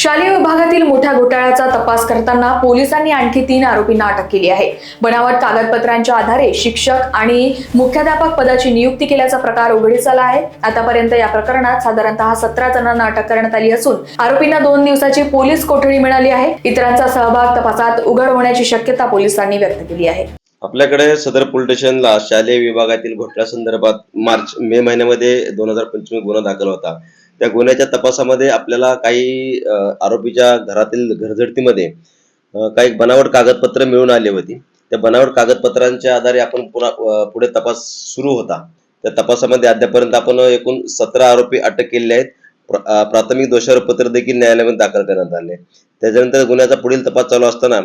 शालेय विभागातील मोठ्या घोटाळ्याचा तपास करताना पोलिसांनी आणखी 3 आरोपींना अटक केली आहे। बनावट कागदपत्रांच्या आधारे शिक्षक आणि मुख्याध्यापक पदाची नियुक्ती केल्याचा प्रकार उघडकीस आला आहे। आतापर्यंत या प्रकरणात साधारणतः 17 जणांना अटक करण्यात आली असून आरोपींना 2 दिवसाची पोलीस कोठडी मिळाली आहे। इतरांचा सहभाग तपासात उघड होण्याची शक्यता पोलिसांनी व्यक्त केली आहे। आपल्याकडे सदर पोलीस स्टेशनला शालेय विभागातील घोटाळ्यासंदर्भात मे महिन्यामध्ये 2025 गुन्हा दाखल होता। त्या गुन्ह्याच्या तपासामध्ये आपल्याला काही आरोपीच्या घरातील घरझडतीमध्ये काही बनावट कागदपत्र मिळून आली होती। त्या बनावट कागदपत्रांच्या आधारे आपण पुढे तपास सुरू होता। त्या तपासामध्ये अद्यापर्यंत आपण एकूण 17 आरोपी अटक केलेले आहेत। प्राथमिक दोषारोपपत्र देखील न्यायालयामध्ये दाखल करण्यात आले। त्याच्यानंतर गुन्ह्याचा पुढील तपास चालू असताना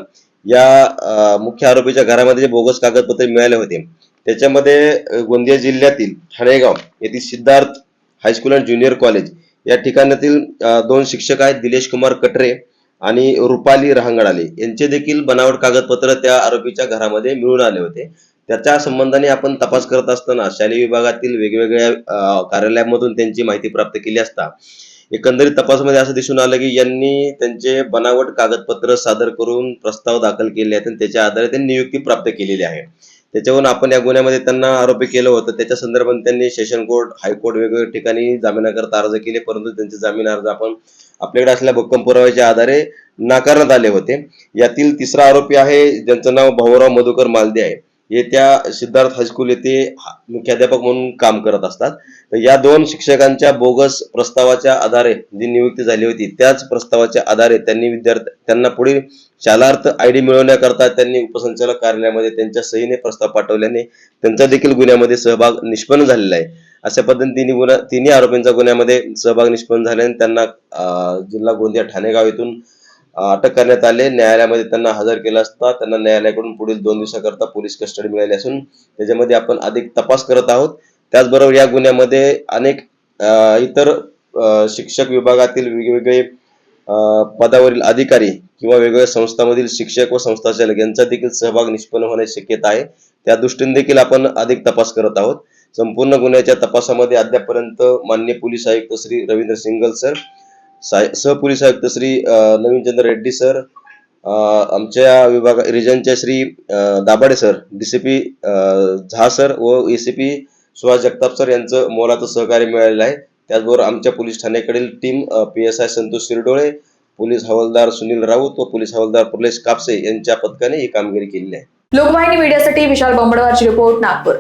या मुख्य आरोपीच्या घरामध्ये जे बोगस कागदपत्रे मिळाले होते त्याच्यामध्ये गोंदिया जिल्ह्यातील ठाणेगाव येथील Siddharth high school and junior college या ठिकाणातील 2 शिक्षक आहेत, दिलेश कुमार कटरे आणि रुपाली रहांगडाले यांचे देखील बनावट कागदपत्र त्या आरोपीच्या घरामध्ये मिळून आले होते। त्याच्या संबंधाने आपण तपास करत असताना शालेय विभागातील वेगवेगळ्या कार्यालयामधून त्यांची माहिती प्राप्त केली असता एकंदरीत तपासामध्ये असं दिसून आलं की यांनी त्यांचे बनावट कागदपत्र सादर करून प्रस्ताव दाखल केले आहेत आणि त्याच्या आधारे त्यांनी नियुक्ती प्राप्त केलेली आहे। त्याच्यावरून आपण या गुन्ह्यामध्ये त्यांना आरोपी केलं होतं। त्याच्या संदर्भात त्यांनी सेशन कोर्ट, हायकोर्ट वेगवेगळ्या ठिकाणी जामिनाकरता अर्ज केले, परंतु त्यांचे जामीन अर्ज आपण आपल्याकडे असलेल्या भक्कम पुराव्याच्या आधारे नाकारण्यात आले होते। यातील 3रा आरोपी आहे ज्यांचं नाव भाऊराव मधुकर मालदे आहे। हे त्या सिद्धार्थ हायस्कूल येथे मुख्याध्यापक म्हणून काम करत असतात। तर या 2 शिक्षकांच्या बोगस प्रस्तावाच्या आधारे जी नियुक्ती झाली होती त्याच प्रस्तावाच्या आधारे त्यांना पुढील शालार्थ आयडी मिळवण्याकरता त्यांनी उपसंचालक कार्यालयामध्ये त्यांच्या सहीने प्रस्ताव पाठवल्याने त्यांचा देखील गुन्ह्यामध्ये सहभाग निष्पन्न झालेला आहे। अशा पद्धतीने तिन्ही आरोपींचा गुन्ह्यामध्ये सहभाग निष्पन्न झाल्याने त्यांना जिल्हा गोंदिया ठाणेगाव येथून अटक करण्यात आले। न्यायालयामध्ये त्यांना हजर केलं असता त्यांना न्यायालयाकडून पुढील 2 दिवसाकरता पोलीस कस्टडी मिळाली असून त्याच्यामध्ये आपण अधिक तपास करत आहोत। त्याचबरोबर या गुन्ह्यामध्ये अनेक इतर शिक्षक विभागातील वेगवेगळे पदावरील अधिकारी किंवा वेगवेगळ्या संस्थांमधील शिक्षक व संस्थाचालक यांचा देखील सहभाग निष्पन्न होण्याची शक्यता आहे। त्या दृष्टीने देखील आपण अधिक तपास करत आहोत। संपूर्ण गुन्ह्याच्या तपासामध्ये अद्यापर्यंत माननीय पोलीस आयुक्त श्री रवींद्र सिंगल सर, सहपोलीस आयुक्त श्री नवीनचंद्र रेड्डी सर, आमच्या विभाग रिजनचे Shri Dabhade sir, DCP Jha sir व एसीपी सुहास जगताप सर यांचं मोलाचं सहकार्य मिळालेलं आहे। त्याचबरोबर आमच्या पोलीस ठाण्याकडील team PSI Santosh Shirdole, police हवालदार सुनील राऊत व पोलीस हवालदार प्रलेश कापसे यांच्या पथकाने ही कामगिरी केलेली आहे। लोकवाहिनी मीडियासाठी विशाल बंबडवारची रिपोर्ट, नागपूर।